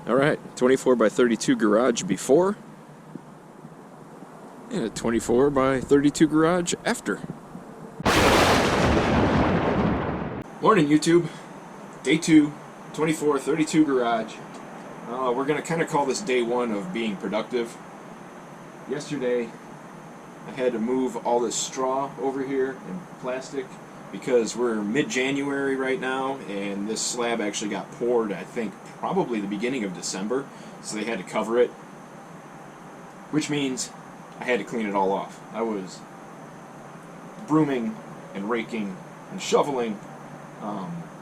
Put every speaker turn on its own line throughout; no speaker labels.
Alright, 24 by 32 garage before, and a 24 by 32 garage after. Morning YouTube, day 2, 24-32 garage. We're going to kind of call this day 1 of being productive. Yesterday I had to move all this straw over here and plastic because we're mid-January right now, and this slab actually got poured, I think, probably the beginning of December, so they had to cover it, which means I had to clean it all off. I was brooming and raking and shoveling,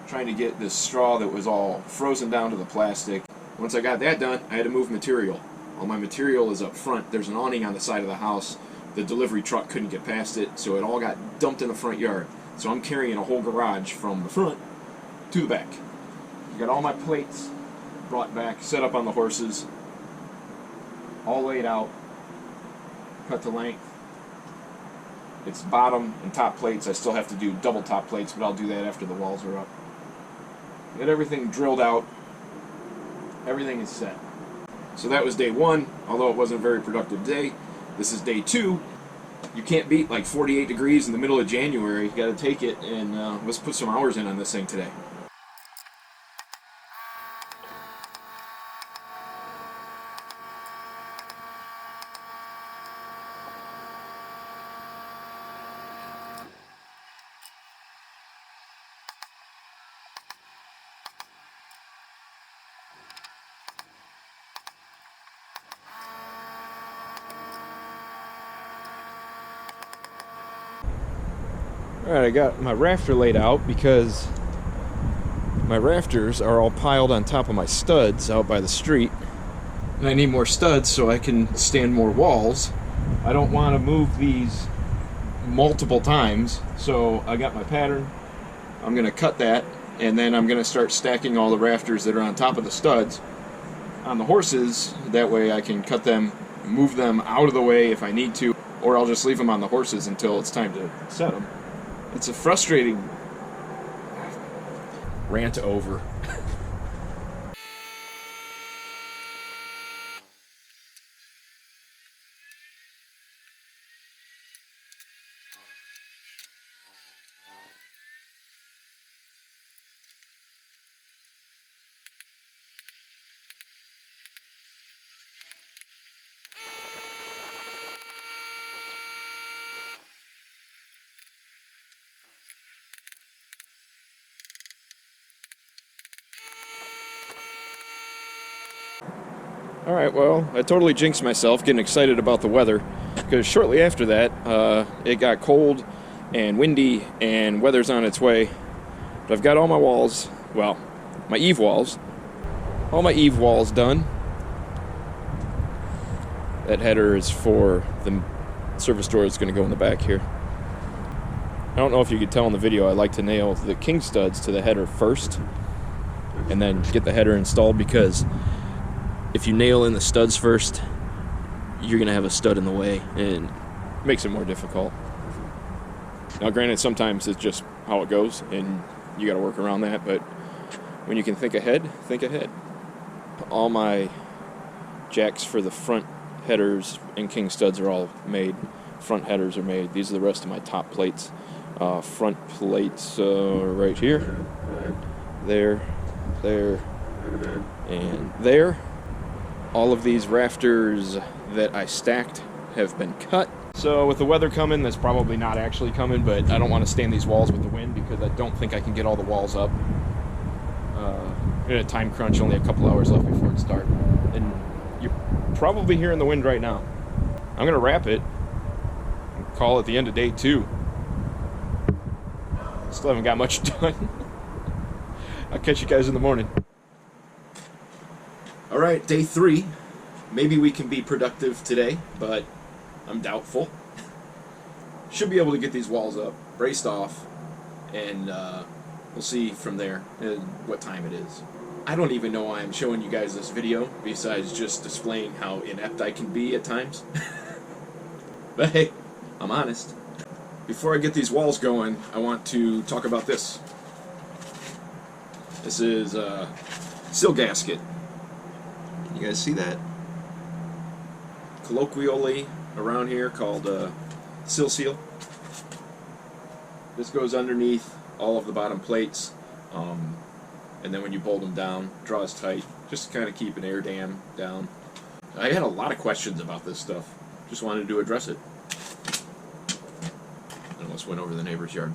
trying to get this straw that was all frozen down to the plastic. Once I got that done, I had to move material. All my material is up front. There's an awning on the side of the house. The delivery truck couldn't get past it, so it all got dumped in the front yard. So I'm carrying a whole garage from the front to the back. I got all my plates brought back, set up on the horses, all laid out, cut to length. It's bottom and top plates. I still have to do double top plates, but I'll do that after the walls are up. Get everything drilled out. Everything is set. So that was day 1, although it wasn't a very productive day. This is day 2. You can't beat like 48 degrees in the middle of January. You got to take it, and let's put some hours in on this thing today. Alright, I got my rafter laid out because my rafters are all piled on top of my studs out by the street. And I need more studs so I can stand more walls. I don't want to move these multiple times, so I got my pattern. I'm going to cut that, and then I'm going to start stacking all the rafters that are on top of the studs on the horses. That way I can cut them, move them out of the way if I need to, or I'll just leave them on the horses until it's time to set them. It's a frustrating rant over. Alright, well, I totally jinxed myself getting excited about the weather, because shortly after that, it got cold and windy and weather's on its way. But I've got all my walls, well, my eave walls, all my eave walls done. That header is for the service door that's going to go in the back here. I don't know if you could tell in the video, I like to nail the king studs to the header first and then get the header installed, because if you nail in the studs first, you're going to have a stud in the way, and it makes it more difficult. Now granted, sometimes it's just how it goes, and you got to work around that, but when you can think ahead, think ahead. All my jacks for the front headers and king studs are all made. Front headers are made. These are the rest of my top plates. Front plates right here, there, and there. All of these rafters that I stacked have been cut. So with the weather coming, that's probably not actually coming, but I don't want to stand these walls with the wind because I don't think I can get all the walls up. In a time crunch, only a couple hours left before it starts. And you're probably hearing the wind right now. I'm going to wrap it and call it the end of day 2. Still haven't got much done. I'll catch you guys in the morning. Alright, day 3. Maybe we can be productive today, but I'm doubtful. Should be able to get these walls up, braced off, and we'll see from there what time it is. I don't even know why I'm showing you guys this video, besides just displaying how inept I can be at times. But hey, I'm honest. Before I get these walls going, I want to talk about this. This is a sill gasket. You guys see that? Colloquially around here called sill seal. This goes underneath all of the bottom plates, and then when you bolt them down, draws tight, just to kind of keep an air dam down. I had a lot of questions about this stuff. Just wanted to address it. I almost went over the neighbor's yard.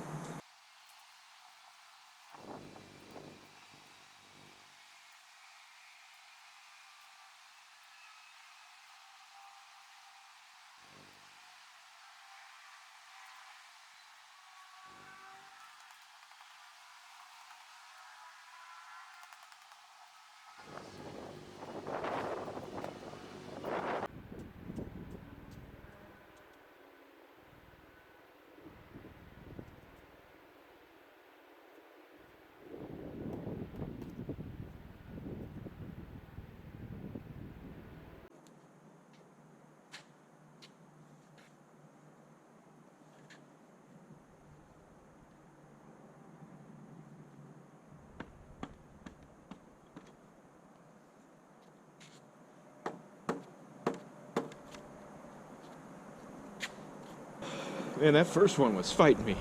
Man, that first one was fighting me.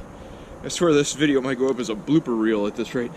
I swear this video might go up as a blooper reel at this rate.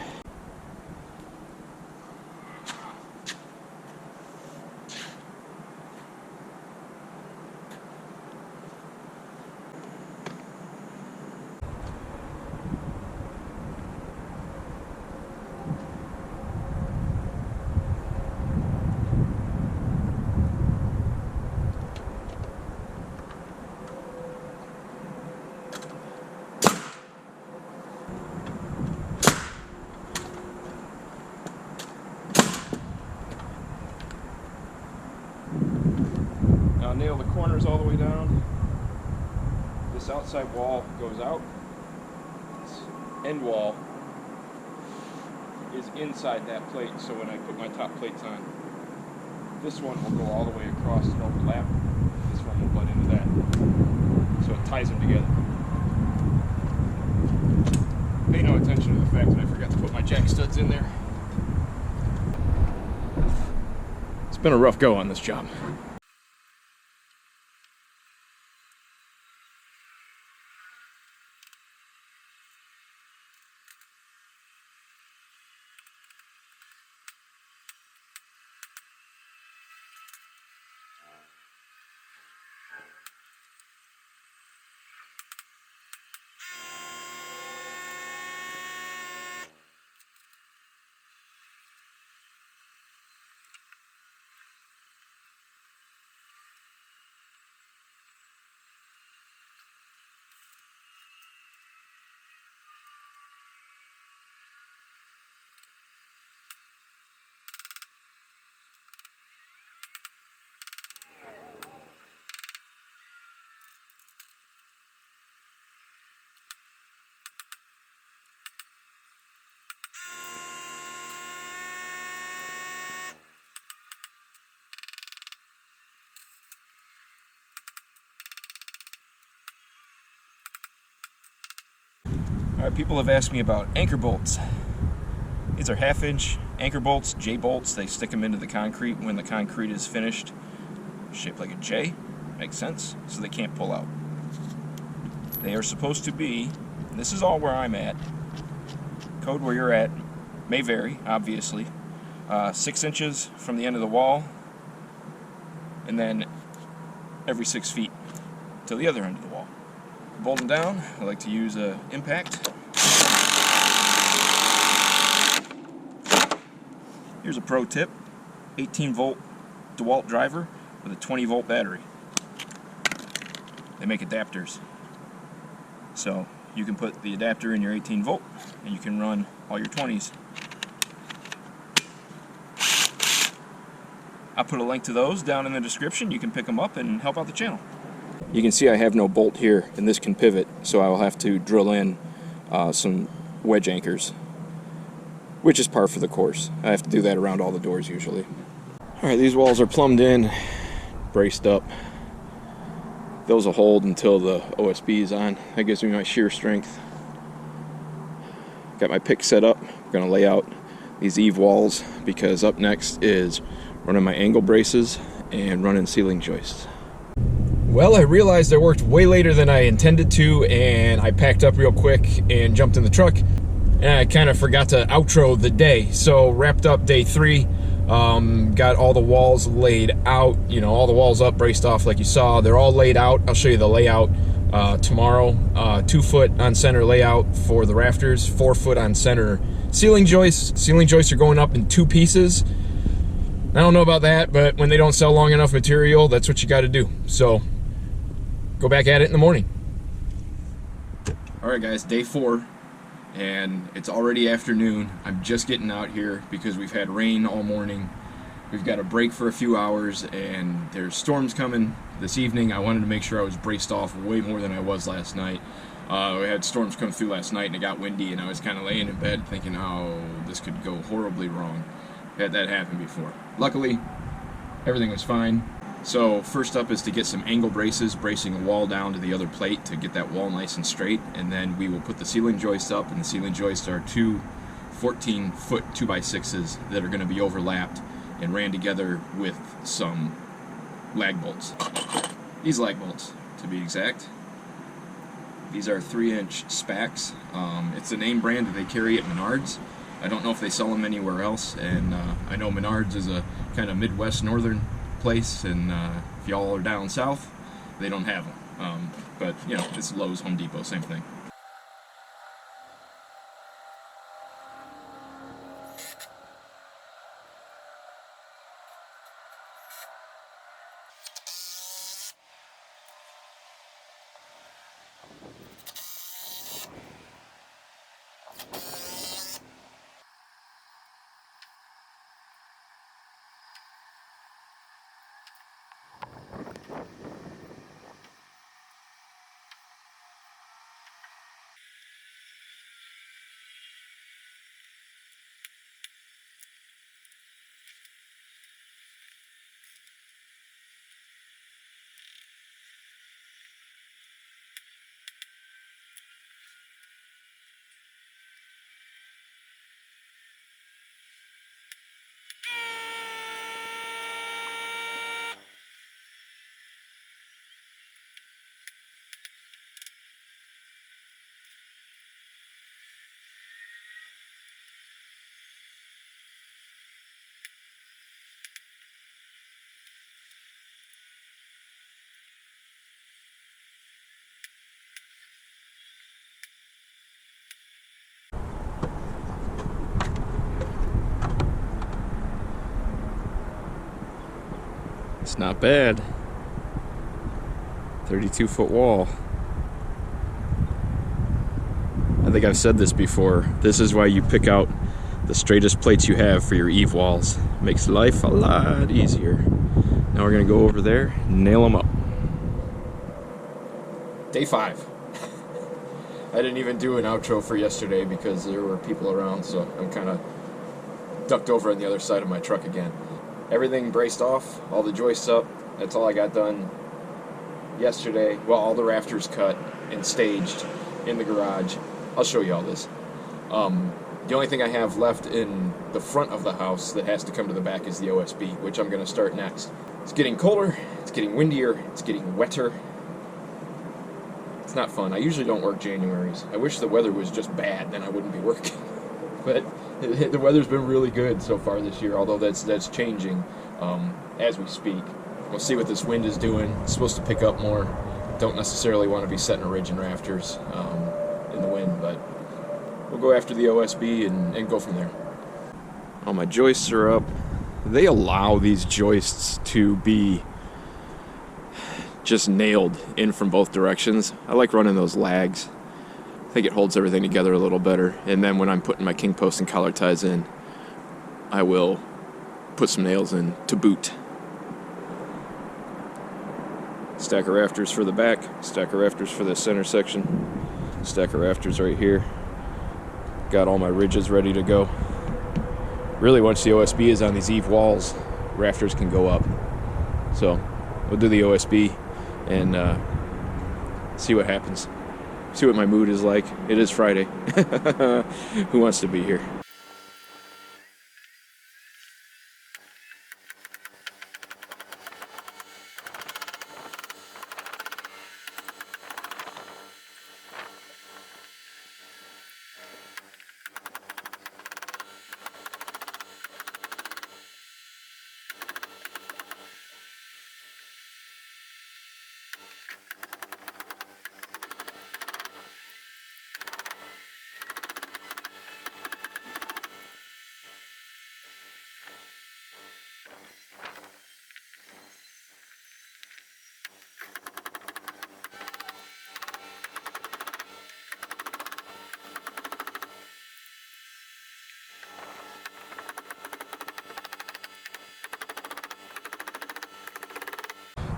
Now nail the corners all the way down. This outside wall goes out. This end wall is inside that plate, so when I put my top plates on, this one will go all the way across and overlap. This one will butt into that. So it ties them together. Pay no attention to the fact that I forgot to put my jack studs in there. It's been a rough go on this job. Alright, people have asked me about anchor bolts. These are 1/2 inch anchor bolts, J bolts. They stick them into the concrete when the concrete is finished, shaped like a J. Makes sense, so they can't pull out. They are supposed to be, and this is all where I'm at, code where you're at may vary, obviously, 6 inches from the end of the wall, and then every 6 feet to the other end of the wall. Bolt them down. I like to use an impact. Here's a pro tip: 18 volt Dewalt driver with a 20 volt battery. They make adapters, so you can put the adapter in your 18 volt and you can run all your 20s. I'll put a link to those down in the description. You can pick them up and help out the channel. You can see I have no bolt here, and this can pivot, so I will have to drill in some wedge anchors, which is par for the course. I have to do that around all the doors usually. Alright, these walls are plumbed in, braced up. Those will hold until the OSB is on. That gives me my shear strength. Got my pick set up. I'm going to lay out these eave walls because up next is running my angle braces, and running ceiling joists. Well, I realized I worked way later than I intended to, and I packed up real quick and jumped in the truck, and I kind of forgot to outro the day. So wrapped up day 3, got all the walls laid out, you know, all the walls up, braced off like you saw. They're all laid out. I'll show you the layout tomorrow. 2 foot on center layout for the rafters, 4 foot on center ceiling joists. Ceiling joists are going up in 2 pieces. I don't know about that, but when they don't sell long enough material, that's what you got to do. So go back at it in the morning. All right, guys, day 4, and it's already afternoon. I'm just getting out here because we've had rain all morning. We've got a break for a few hours, and there's storms coming this evening. I wanted to make sure I was braced off way more than I was last night. We had storms come through last night, and it got windy, and I was kind of laying in bed thinking, oh, this could go horribly wrong. Had that happen before. Luckily, everything was fine. So first up is to get some angle braces, bracing a wall down to the other plate to get that wall nice and straight, and then we will put the ceiling joists up, and the ceiling joists are 2 14-foot 2x6s that are going to be overlapped and ran together with some lag bolts. These lag bolts, to be exact. These are 3-inch Spacs. It's a name brand that they carry at Menards. I don't know if they sell them anywhere else, and I know Menards is a kind of Midwest northern place, and if y'all are down south, they don't have them. But you know, it's Lowe's, Home Depot, same thing. It's not bad. 32-foot wall. I think I've said this before. This is why you pick out the straightest plates you have for your eave walls. Makes life a lot easier. Now we're gonna go over there, nail them up. Day 5. I didn't even do an outro for yesterday because there were people around, so I'm kind of ducked over on the other side of my truck again. Everything braced off, all the joists up. That's all I got done yesterday. Well, all the rafters cut and staged in the garage. I'll show you all this. The only thing I have left in the front of the house that has to come to the back is the OSB, which I'm going to start next. It's getting colder, it's getting windier, it's getting wetter. It's not fun. I usually don't work Januaries. I wish the weather was just bad, then I wouldn't be working. But the weather's been really good so far this year, although that's changing as we speak. We'll see what this wind is doing. It's supposed to pick up more. Don't necessarily want to be setting a ridge in rafters in the wind, but we'll go after the OSB and go from there. All my joists are up. They allow these joists to be just nailed in from both directions. I like running those lags. I think it holds everything together a little better. And then when I'm putting my king posts and collar ties in, I will put some nails in to boot. Stack of rafters for the back, stack of rafters for the center section, stack of rafters right here. Got all my ridges ready to go. Really, once the OSB is on these eave walls, rafters can go up. So we'll do the OSB and see what happens. See what my mood is like. It is Friday. Who wants to be here?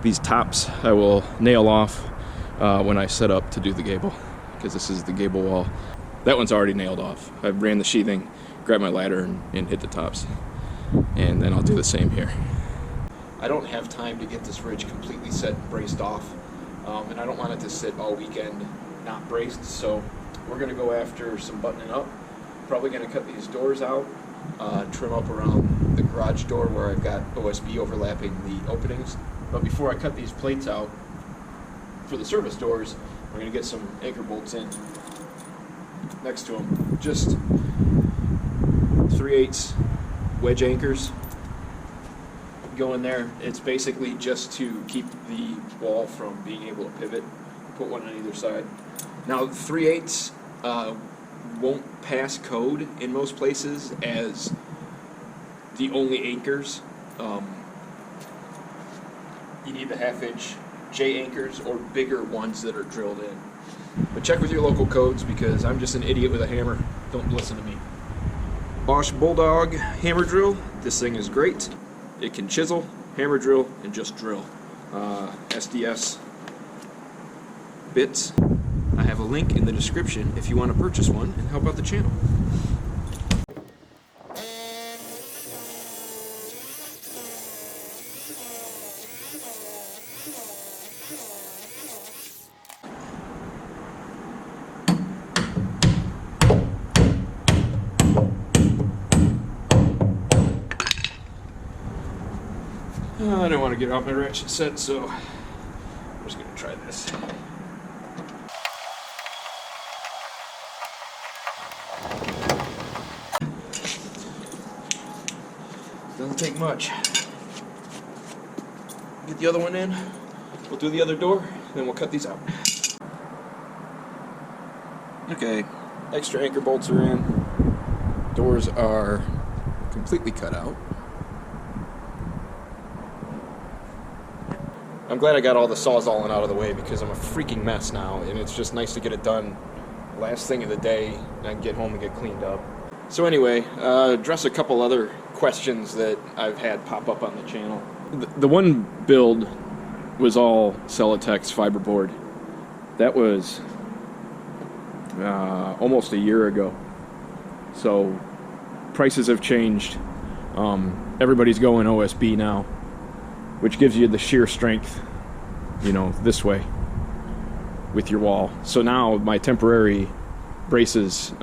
These tops I will nail off when I set up to do the gable, because this is the gable wall. That one's already nailed off. I ran the sheathing, grabbed my ladder, and hit the tops. And then I'll do the same here. I don't have time to get this ridge completely set and braced off, and I don't want it to sit all weekend not braced, so we're going to go after some buttoning up. Probably going to cut these doors out, trim up around the garage door where I've got OSB overlapping the openings. But before I cut these plates out for the service doors, we're going to get some anchor bolts in next to them. Just 3/8 wedge anchors go in there. It's basically just to keep the wall from being able to pivot. Put one on either side. Now 3/8 won't pass code in most places as the only anchors. You need the 1/2-inch J anchors or bigger ones that are drilled in. But check with your local codes, because I'm just an idiot with a hammer. Don't listen to me. Bosch Bulldog hammer drill. This thing is great. It can chisel, hammer drill, and just drill. SDS bits. I have a link in the description if you want to purchase one and help out the channel. I don't want to get off my ratchet set, so I'm just going to try this. Doesn't take much. Get the other one in, we'll do the other door, then we'll cut these out. Okay, extra anchor bolts are in. Doors are completely cut out. I'm glad I got all the sawzalling out of the way, because I'm a freaking mess now, and it's just nice to get it done last thing of the day and I can get home and get cleaned up. So anyway, address a couple other questions that I've had pop up on the channel. The one build was all Celotex fiberboard. That was almost a year ago. So prices have changed. Everybody's going OSB now, which gives you the shear strength, you know, this way with your wall. So now my temporary braces,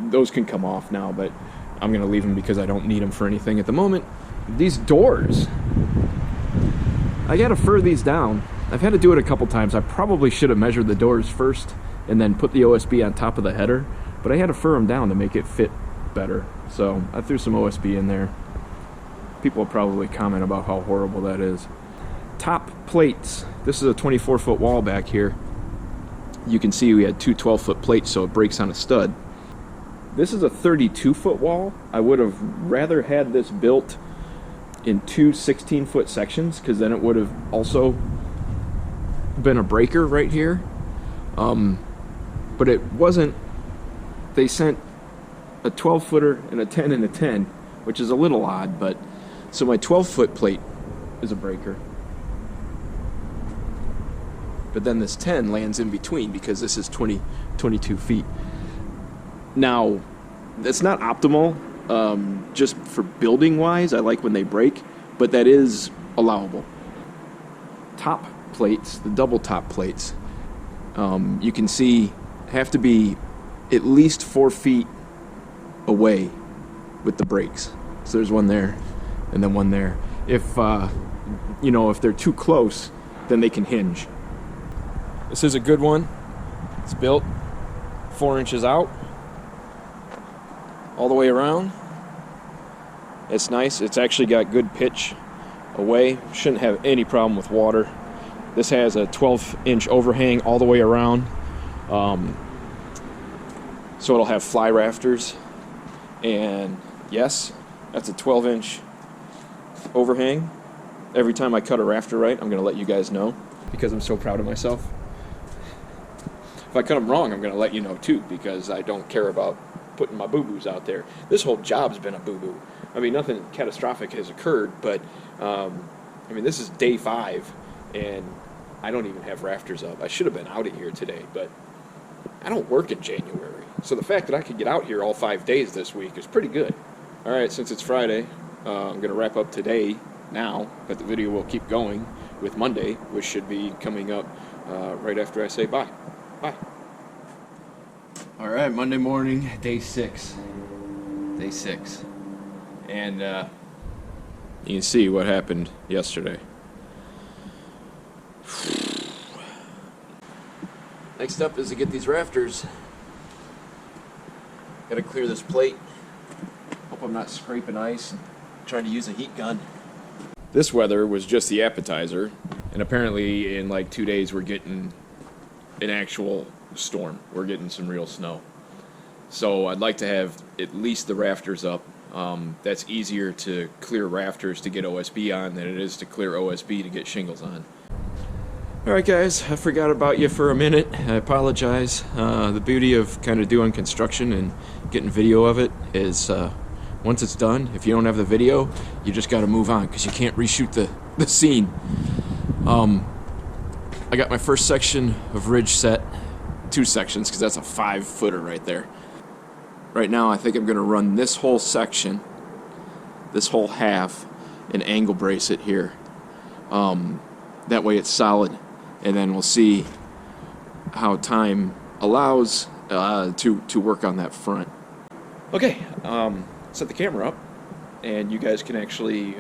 those can come off now, but I'm going to leave them because I don't need them for anything at the moment. These doors, I got to fur these down. I've had to do it a couple times. I probably should have measured the doors first and then put the OSB on top of the header, but I had to fur them down to make it fit better. So I threw some OSB in there. People will probably comment about how horrible that is. Top plates. This is a 24-foot wall back here. You can see we had two 12-foot plates, so it breaks on a stud. This is a 32-foot wall. I would have rather had this built in two 16-foot sections, because then it would have also been a breaker right here. But it wasn't. They sent a 12-footer and a 10 and a 10, which is a little odd, but so my 12-foot plate is a breaker. But then this 10 lands in between, because this is 22 feet. Now, that's not optimal, just for building wise. I like when they break, but that is allowable. Top plates, the double top plates, you can see have to be at least 4 feet away with the brakes. So there's one there and then one there. If if they're too close, then they can hinge. This is a good one. It's built 4 inches out all the way around. It's nice. It's actually got good pitch away. Shouldn't have any problem with water. This has a 12-inch overhang all the way around. So it'll have fly rafters. And yes, that's a 12-inch overhang. Every time I cut a rafter right, I'm going to let you guys know, because I'm so proud of myself. If I cut them wrong, I'm going to let you know too, because I don't care about putting my boo-boos out there. This whole job's been a boo-boo. I mean, nothing catastrophic has occurred, but I mean, this is day 5, and I don't even have rafters up. I should have been out of here today, but I don't work in January. So the fact that I could get out here all 5 days this week is pretty good. All right, since it's Friday, I'm going to wrap up today now, but the video will keep going with Monday, which should be coming up right after I say bye. Bye. All right, Monday morning, day 6. Day 6. And you can see what happened yesterday. Next up is to get these rafters. Gotta clear this plate. Hope I'm not scraping ice. Trying to use a heat gun. This weather was just the appetizer, and apparently in like 2 days we're getting an actual storm. We're getting some real snow. So I'd like to have at least the rafters up. That's easier to clear rafters to get OSB on than it is to clear OSB to get shingles on. Alright guys, I forgot about you for a minute. I apologize. The beauty of kind of doing construction and getting video of it is once it's done, if you don't have the video, you just got to move on because you can't reshoot the scene. I got my first section of ridge set, 2 sections because that's a 5-footer right there. Right now I think I'm going to run this whole section, this whole half, and angle brace it here. That way it's solid, and then we'll see how time allows to work on that front. Okay, set the camera up, and you guys can actually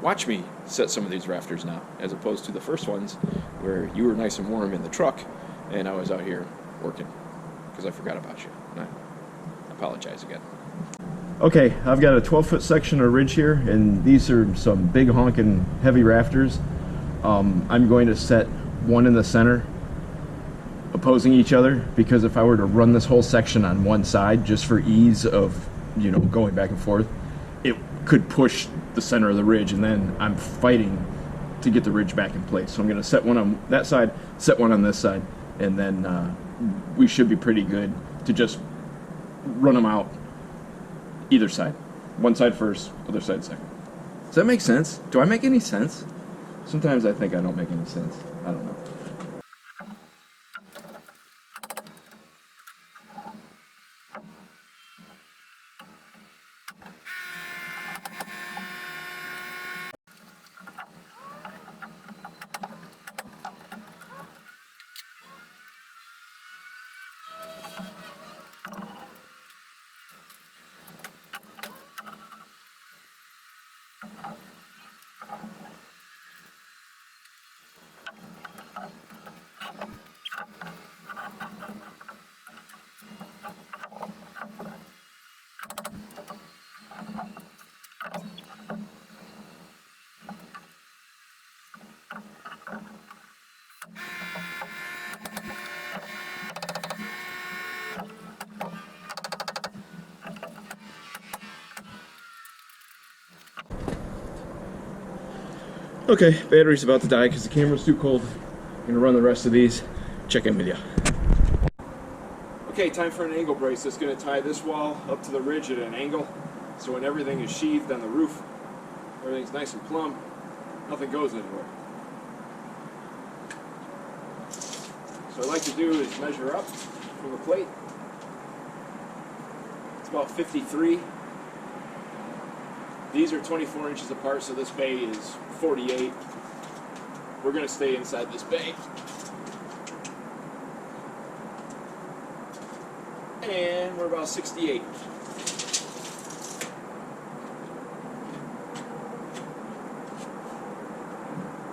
watch me set some of these rafters now, as opposed to the first ones where you were nice and warm in the truck and I was out here working because I forgot about you. I apologize again. Okay, I've got a 12-foot section of ridge here, and these are some big honking heavy rafters. I'm going to set one in the center opposing each other, because if I were to run this whole section on one side just for ease of, you know, going back and forth, it could push the center of the ridge, and then I'm fighting to get the ridge back in place. So I'm going to set one on that side, set one on this side, and then we should be pretty good to just run them out either side. One side first, other side second. Does that make sense? Do I make any sense? Sometimes I think I don't make any sense. I don't know. Okay, battery's about to die because the camera's too cold. I'm gonna run the rest of these. Check in with you. Okay, time for an angle brace. That's gonna tie this wall up to the ridge at an angle. So when everything is sheathed on the roof, everything's nice and plumb, nothing goes anywhere. So what I like to do is measure up from the plate. It's about 53. These are 24 inches apart, so this bay is 48. We're going to stay inside this bay. And we're about 68.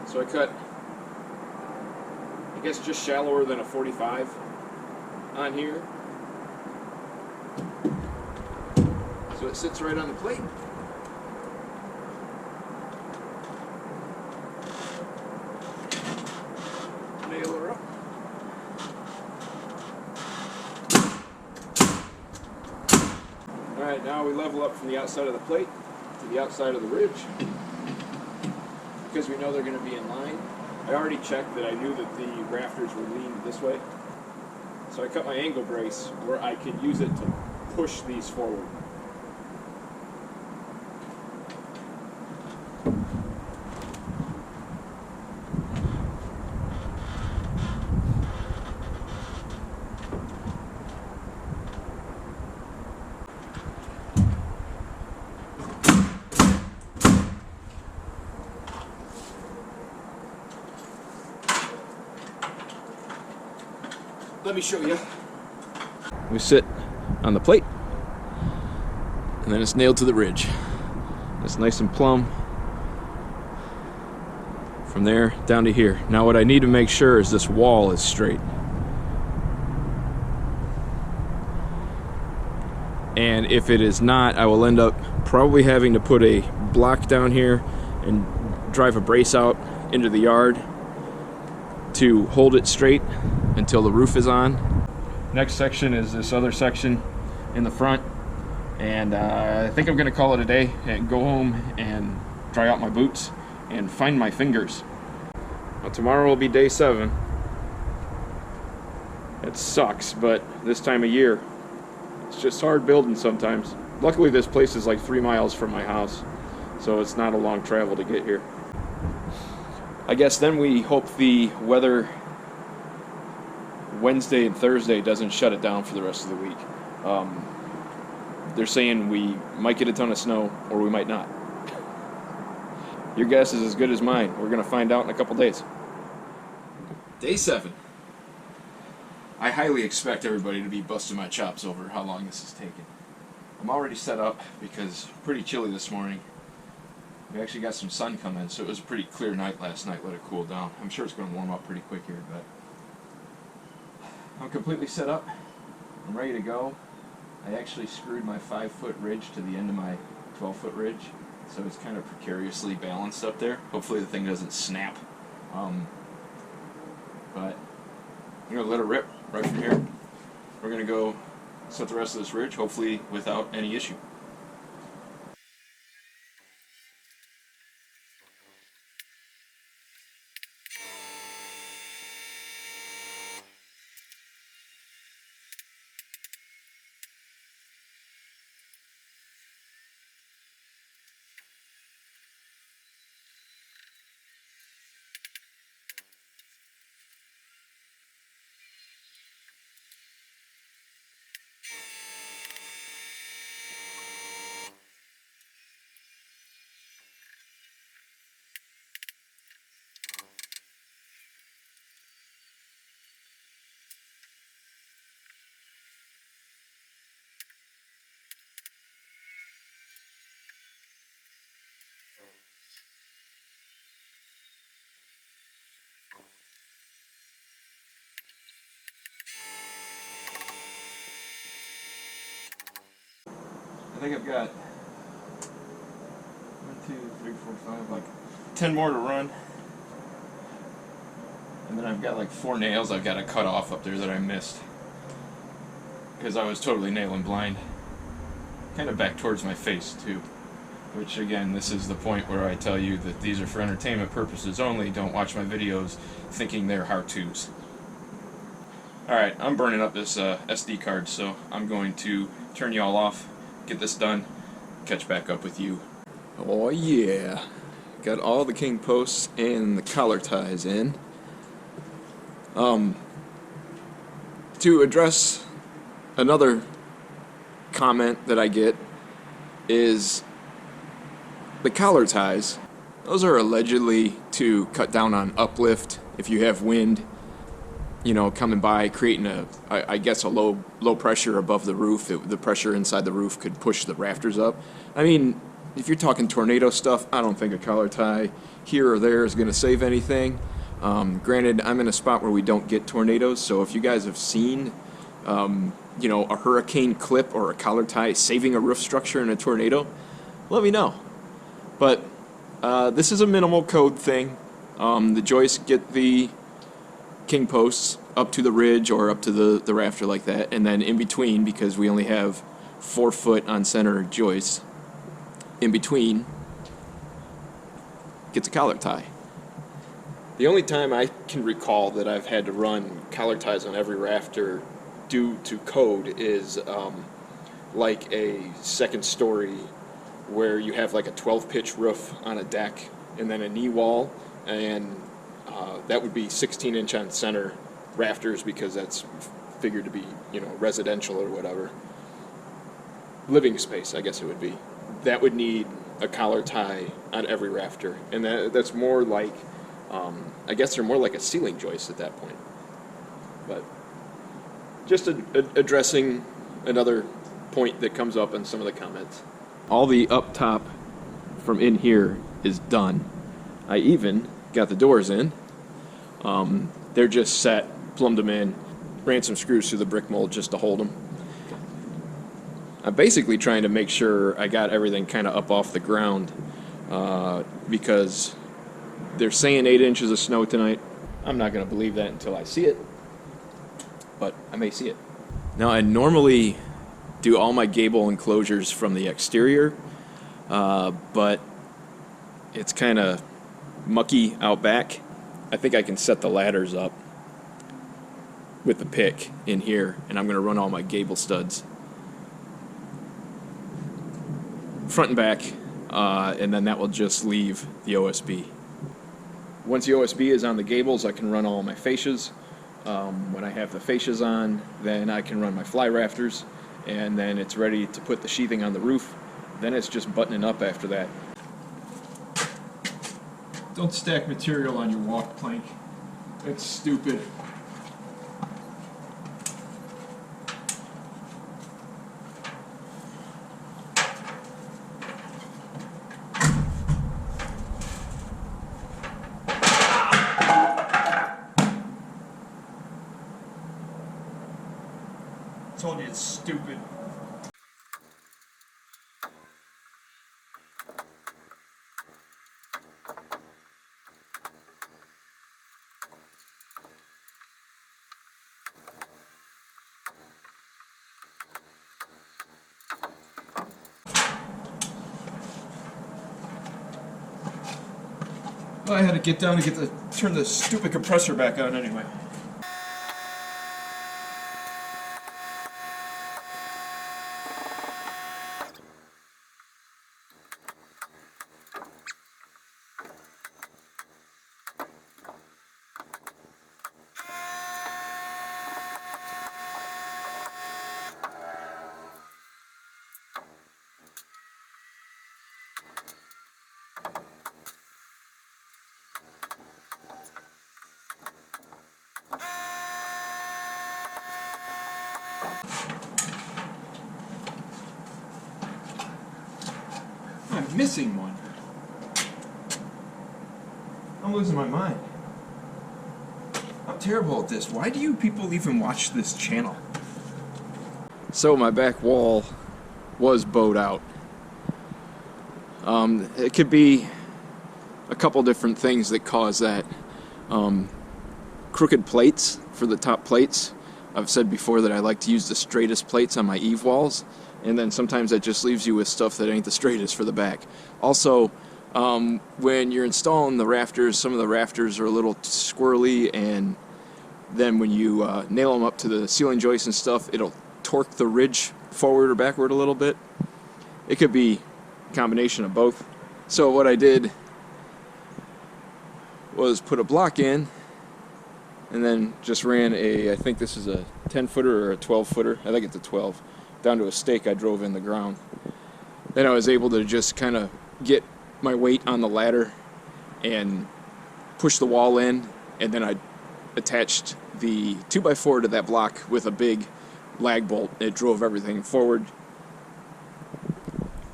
So I cut, I guess, just shallower than a 45 on here. So it sits right on the plate. Nail her up. Alright, now we level up from the outside of the plate to the outside of the ridge, because we know they're going to be in line. I already checked that I knew that the rafters were leaned this way, so I cut my angle brace where I could use it to push these forward.
let me show you.
We sit on the plate, and then it's nailed to the ridge. It's nice and plumb from there down to here. Now what I need to make sure is this wall is straight. And if it is not, I will end up probably having to put a block down here and drive a brace out into the yard to hold it straight until the roof is on. Next section is this other section in the front, and I think I'm gonna call it a day and go home and dry out my boots and find my fingers. Well, tomorrow will be day 7. It sucks, but this time of year it's just hard building sometimes. Luckily this place is like 3 miles from my house, so it's not a long travel to get here. I guess then we hope the weather Wednesday and Thursday doesn't shut it down for the rest of the week. They're saying we might get a ton of snow or we might not. Your guess is as good as mine. We're going to find out in a couple days.
Day 7. I highly expect everybody to be busting my chops over how long this is taking. I'm already set up because it's pretty chilly this morning. We actually got some sun coming, so it was a pretty clear night last night. Let it cool down. I'm sure it's going to warm up pretty quick here, but I'm completely set up. I'm ready to go. I actually screwed my 5-foot ridge to the end of my 12-foot ridge, so it's kind of precariously balanced up there. Hopefully the thing doesn't snap. But I'm going to let it rip right from here. We're going to go set the rest of this ridge, hopefully without any issue. I think I've got 1, 2, 3, 4, 5, like 10 more to run. And then I've got like 4 nails I've got to cut off up there that I missed because I was totally nailing blind. Kind of back towards my face too. Which again, this is the point where I tell you that these are for entertainment purposes only. Don't watch my videos thinking they're how-tos. Alright, I'm burning up this SD card, so I'm going to turn you all off, get this done, catch back up with you. Oh yeah, got all the king posts and the collar ties in. To address another comment that I get is the collar ties. Those are allegedly to cut down on uplift if you have wind, you know, coming by, creating I guess a low pressure above the roof. The pressure inside the roof could push the rafters up. I mean, if you're talking tornado stuff, I don't think a collar tie here or there is going to save anything. Granted, I'm in a spot where we don't get tornadoes, so if you guys have seen, you know, a hurricane clip or a collar tie saving a roof structure in a tornado, let me know. But this is a minimal code thing. The joists get the king posts up to the ridge or up to the rafter like that, and then in between, because we only have 4 foot on center joists, in between gets a collar tie. The only time I can recall that I've had to run collar ties on every rafter due to code is like a second story where you have like a 12-pitch roof on a deck and then a knee wall, and that would be 16-inch on center rafters because that's figured to be, you know, residential or whatever. Living space, I guess it would be. That would need a collar tie on every rafter, and that's more like, I guess they're more like a ceiling joist at that point. But
Just addressing another point that comes up in some of the comments. All the up top from in here is done. I even got the doors in. They're just set, plumbed them in, ran some screws through the brick mold just to hold them. I'm basically trying to make sure I got everything kind of up off the ground because they're saying 8 inches of snow tonight. I'm not going to believe that until I see it, but I may see it. Now, I normally do all my gable enclosures from the exterior, but it's kind of mucky out back. I think I can set the ladders up with the pick in here, and I'm going to run all my gable studs front and back, and then that will just leave the OSB. Once the OSB is on the gables, I can run all my fascias. When I have the fascias on, then I can run my fly rafters, and then it's ready to put the sheathing on the roof. Then it's just buttoning up after that. Don't stack material on your walk plank. That's stupid. Told you it's stupid. Well, I had to get down to turn the stupid compressor back on anyway. I'm missing one. I'm losing my mind. I'm terrible at this. Why do you people even watch this channel? So my back wall was bowed out. It could be a couple different things that cause that. Crooked plates for the top plates. I've said before that I like to use the straightest plates on my eave walls, and then sometimes that just leaves you with stuff that ain't the straightest for the back. Also, when you're installing the rafters, some of the rafters are a little squirrely, and then when you nail them up to the ceiling joists and stuff, it'll torque the ridge forward or backward a little bit. It could be a combination of both. So what I did was put a block in, and then just ran I think this is a 10-footer or a 12-footer. I think it's a 12. Down to a stake I drove in the ground. Then I was able to just kind of get my weight on the ladder and push the wall in, and then I attached the 2x4 to that block with a big lag bolt. It drove everything forward.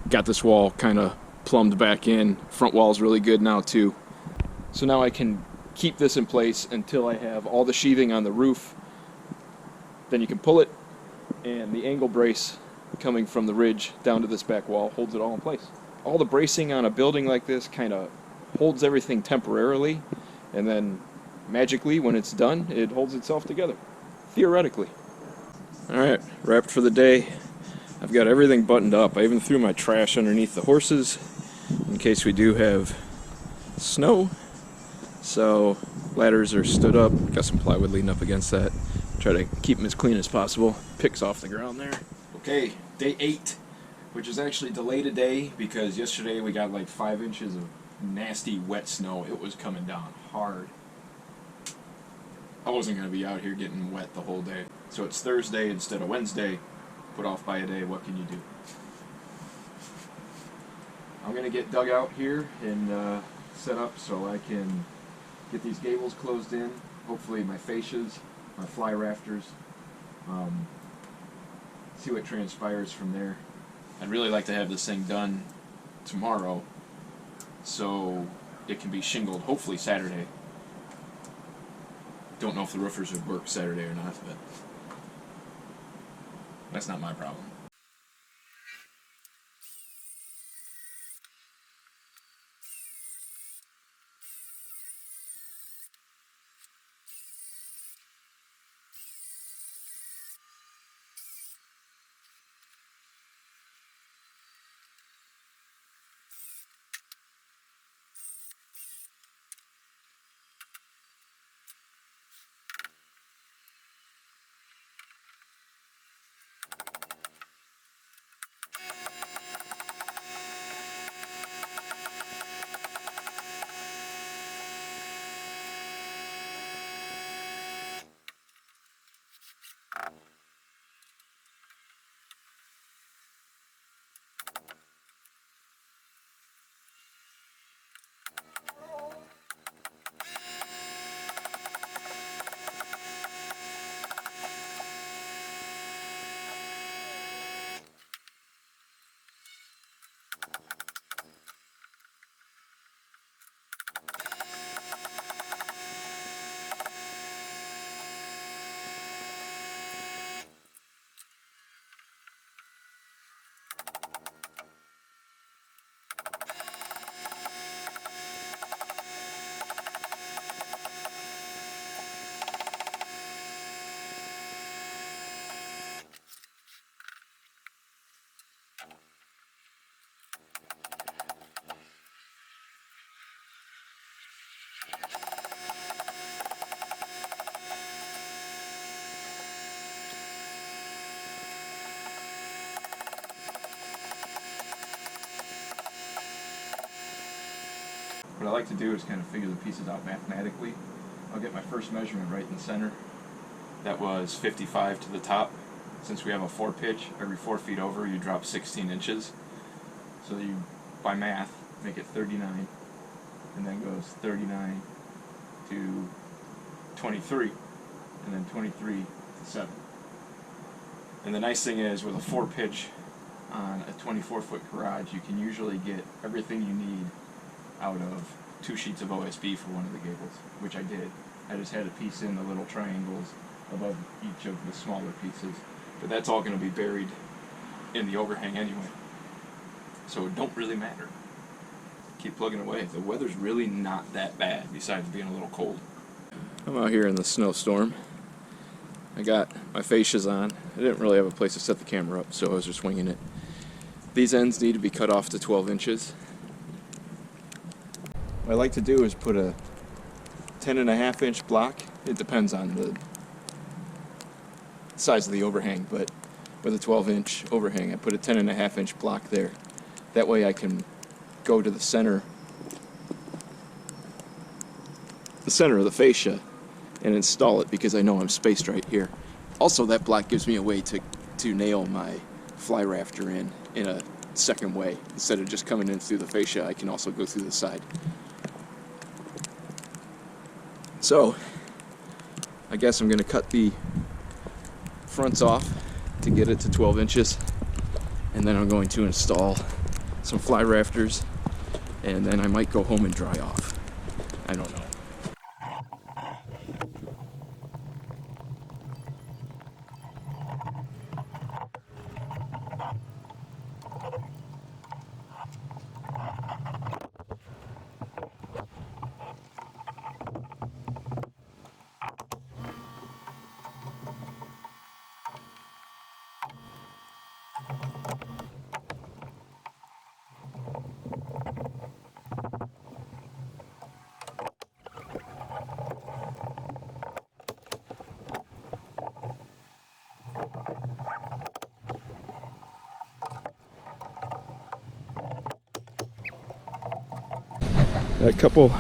Got this wall kind of plumbed back in. Front wall's really good now too. So now I can keep this in place until I have all the sheathing on the roof. Then you can pull it, and the angle brace coming from the ridge down to this back wall holds it all in place. All the bracing on a building like this kind of holds everything temporarily, and then magically when it's done it holds itself together, theoretically. Alright, wrapped for the day. I've got everything buttoned up. I even threw my trash underneath the horses in case we do have snow. So ladders are stood up, got some plywood leaning up against that. Try to keep them as clean as possible. Picks off the ground there. Okay, day 8, which is actually delayed a day because yesterday we got like 5 inches of nasty wet snow. It was coming down hard. I wasn't going to be out here getting wet the whole day. So it's Thursday instead of Wednesday. Put off by a day, what can you do? I'm going to get dug out here and set up so I can get these gables closed in. Hopefully my fascias, my fly rafters,
See what transpires from there. I'd really like to have this thing done tomorrow so it can be shingled hopefully Saturday. Don't know if the roofers would work Saturday or not, but that's not my problem. What I like to do is kind of figure the pieces out mathematically. I'll get my first measurement right in the center. That was 55 to the top. Since we have a 4-pitch, every 4 feet over you drop 16 inches. So you, by math, make it 39, and then goes 39 to 23, and then 23 to 7. And the nice thing is, with a 4-pitch on a 24-foot garage, you can usually get everything you need out of 2 sheets of OSB for one of the gables, which I did. I just had a piece in the little triangles above each of the smaller pieces, but that's all going to be buried in the overhang anyway, so it don't really matter. Keep plugging away. The weather's really not that bad, besides being a little cold. I'm out here in the snowstorm. I got my fascias on. I didn't really have a place to set the camera up, so I was just winging it. These ends need to be cut off to 12 inches. What I like to do is put a 10.5-inch block. It depends on the size of the overhang, but with a 12-inch overhang, I put a 10.5-inch block there. That way I can go to the center of the fascia and install it, because I know I'm spaced right here. Also, that block gives me a way to nail my fly rafter in a second way. Instead of just coming in through the fascia, I can also go through the side. So, I guess I'm going to cut the fronts off to get it to 12 inches, and then I'm going to install some fly rafters, and then I might go home and dry off. I don't know. Got a couple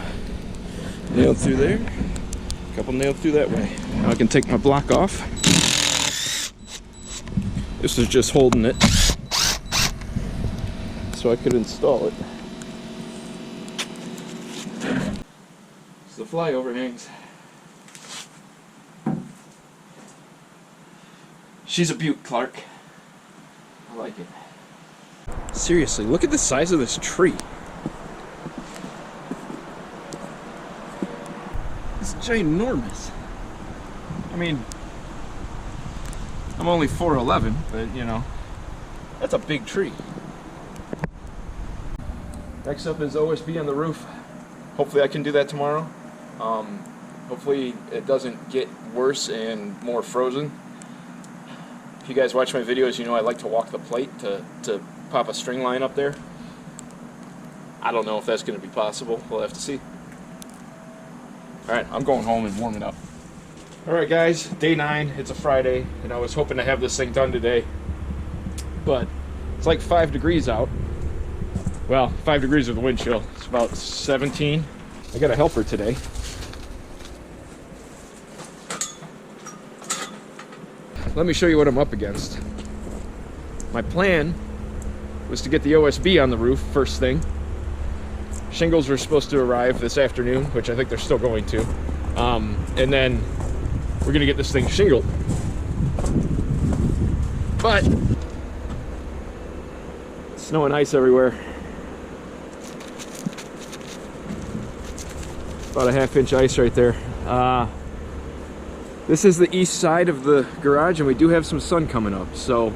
nailed through there, a couple nailed through that way. Now I can take my block off. This is just holding it so I could install it. So the fly overhangs. She's a beaut, Clark. I like it.
Seriously, look at the size of this tree. It's ginormous. I mean, I'm only 4'11", but you know, that's a big tree. Next up is OSB on the roof. Hopefully I can do that tomorrow. Hopefully it doesn't get worse and more frozen. If you guys watch my videos, you know I like to walk the plate to pop a string line up there. I don't know if that's going to be possible. We'll have to see. Alright, I'm going home and warming up. Alright guys, day 9. It's a Friday, and I was hoping to have this thing done today. But it's like 5 degrees out. Well, 5 degrees with the wind chill. It's about 17. I got a helper today. Let me show you what I'm up against. My plan was to get the OSB on the roof first thing. Shingles were supposed to arrive this afternoon, which I think they're still going to. And then we're gonna get this thing shingled. But snow and ice everywhere. About a half-inch ice right there. This is the east side of the garage, and we do have some sun coming up, so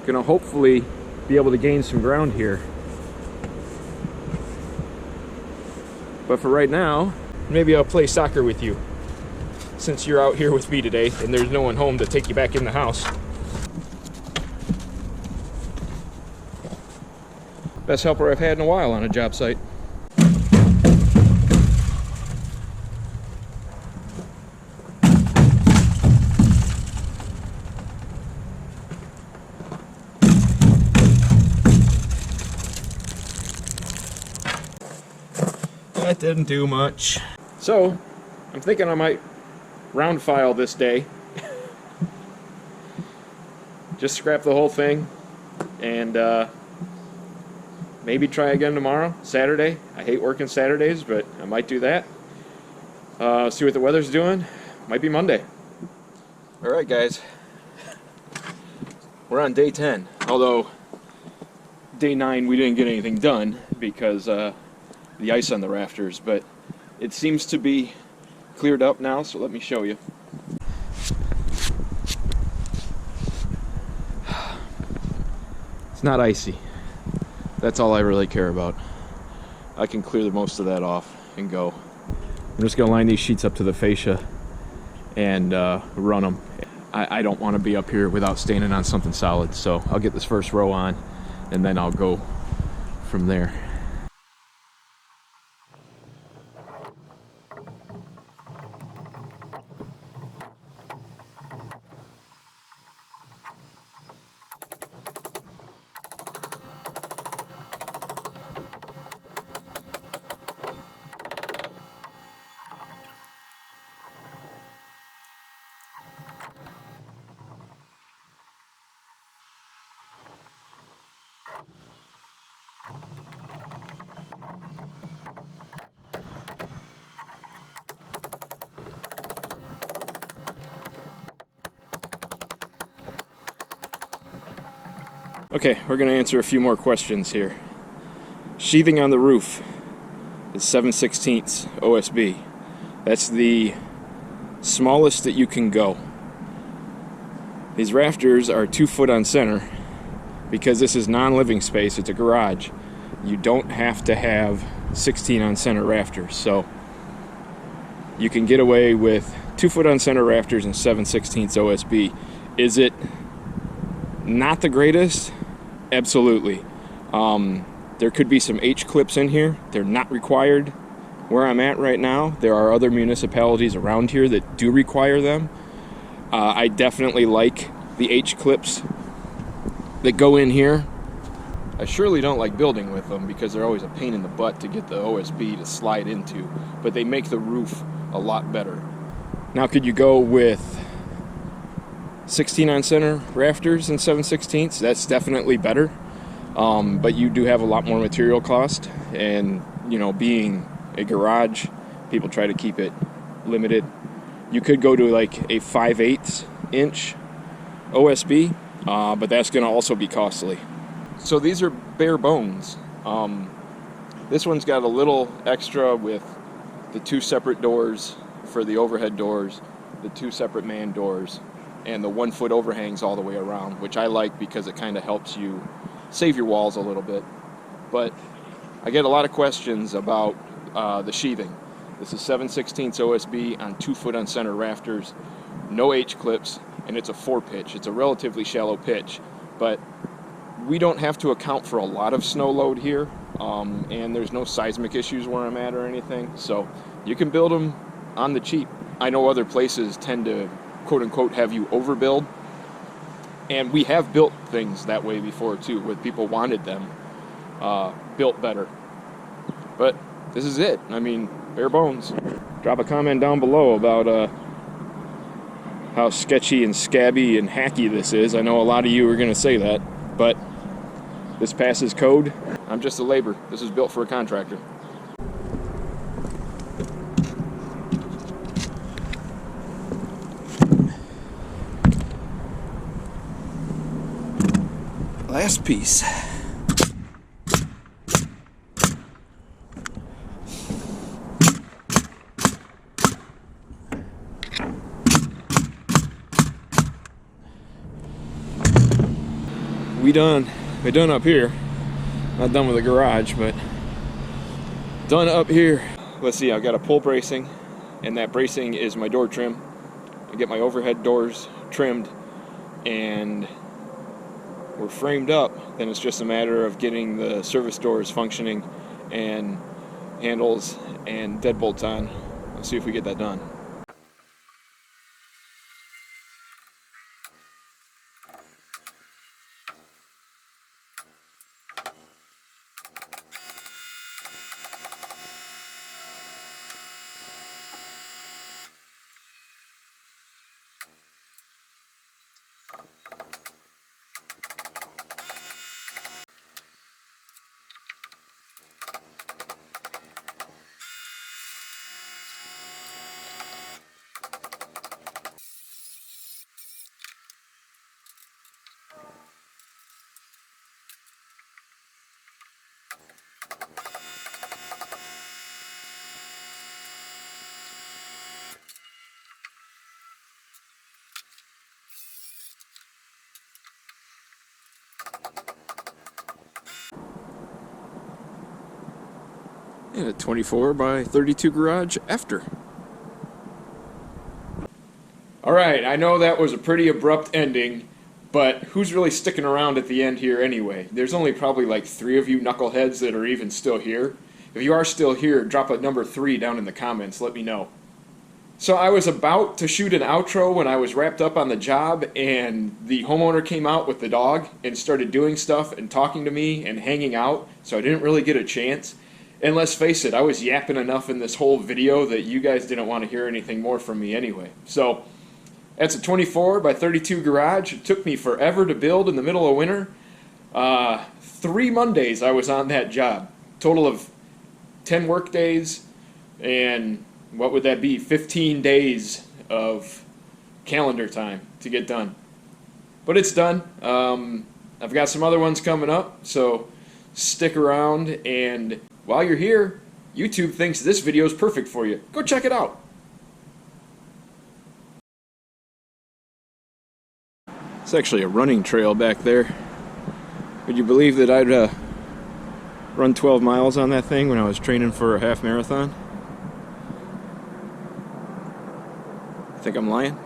gonna hopefully be able to gain some ground here. But for right now, maybe I'll play soccer with you, since you're out here with me today and there's no one home to take you back in the house. Best helper I've had in a while on a job site. That didn't do much. So, I'm thinking I might round file this day. Just scrap the whole thing and maybe try again tomorrow, Saturday. I hate working Saturdays, but I might do that. See what the weather's doing. Might be Monday. Alright guys, we're on day 10. Although, day 9 we didn't get anything done because the ice on the rafters, but it seems to be cleared up now, so let me show you. It's not icy. That's all I really care about. I can clear most of that off and go. I'm just gonna line these sheets up to the fascia and run them. I don't want to be up here without standing on something solid, so I'll get this first row on and then I'll go from there. Okay, we're going to answer a few more questions here. Sheathing on the roof is 7/16 OSB. That's the smallest that you can go. These rafters are 2 foot on center because this is non-living space. It's a garage. You don't have to have 16 on center rafters, so you can get away with 2 foot on center rafters and 7/16 OSB. Is it not the greatest? Absolutely. There could be some H-clips in here. They're not required where I'm at right now. There are other municipalities around here that do require them. I definitely like the H-clips that go in here. I surely don't like building with them because they're always a pain in the butt to get the OSB to slide into, but they make the roof a lot better. Now, could you go with 16 on center rafters and 7/16? That's definitely better, but you do have a lot more material cost, and you know, being a garage, people try to keep it limited. You could go to like a 5/8 inch OSB, but that's going to also be costly. So these are bare bones. This one's got a little extra with the 2 separate doors for the overhead doors, the 2 separate man doors, and the 1-foot overhangs all the way around, which I like because it kind of helps you save your walls a little bit. But I get a lot of questions about the sheathing. This is 7/16 OSB on 2-foot on center rafters, no H-clips, and it's a 4-pitch. It's a relatively shallow pitch, but we don't have to account for a lot of snow load here, and there's no seismic issues where I'm at or anything, so you can build them on the cheap. I know other places tend to quote-unquote have you overbuild, and we have built things that way before too, where people wanted them built better. But this is it. I mean, bare bones. Drop a comment down below about how sketchy and scabby and hacky this is. I know a lot of you are going to say that, but this passes code. I'm just a laborer. This is built for a contractor. Last piece. We're done up here. Not done with the garage, but done up here. Let's see, I've got a pull bracing, and that bracing is my door trim. I get my overhead doors trimmed, and we're framed up. Then it's just a matter of getting the service doors functioning and handles and deadbolts on. Let's see if we get that done. And a 24 by 32 garage after. Alright, I know that was a pretty abrupt ending, but who's really sticking around at the end here anyway? There's only probably like 3 of you knuckleheads that are even still here. If you are still here, drop a number 3 down in the comments, let me know. So I was about to shoot an outro when I was wrapped up on the job, and the homeowner came out with the dog and started doing stuff and talking to me and hanging out, so I didn't really get a chance. And let's face it, I was yapping enough in this whole video that you guys didn't want to hear anything more from me anyway. So that's a 24 by 32 garage. It took me forever to build in the middle of winter. 3 Mondays I was on that job. Total of 10 work days, and what would that be? 15 days of calendar time to get done. But it's done. I've got some other ones coming up, so stick around, and while you're here, YouTube thinks this video is perfect for you. Go check it out. It's actually a running trail back there. Would you believe that I'd run 12 miles on that thing when I was training for a half marathon? Think I'm lying?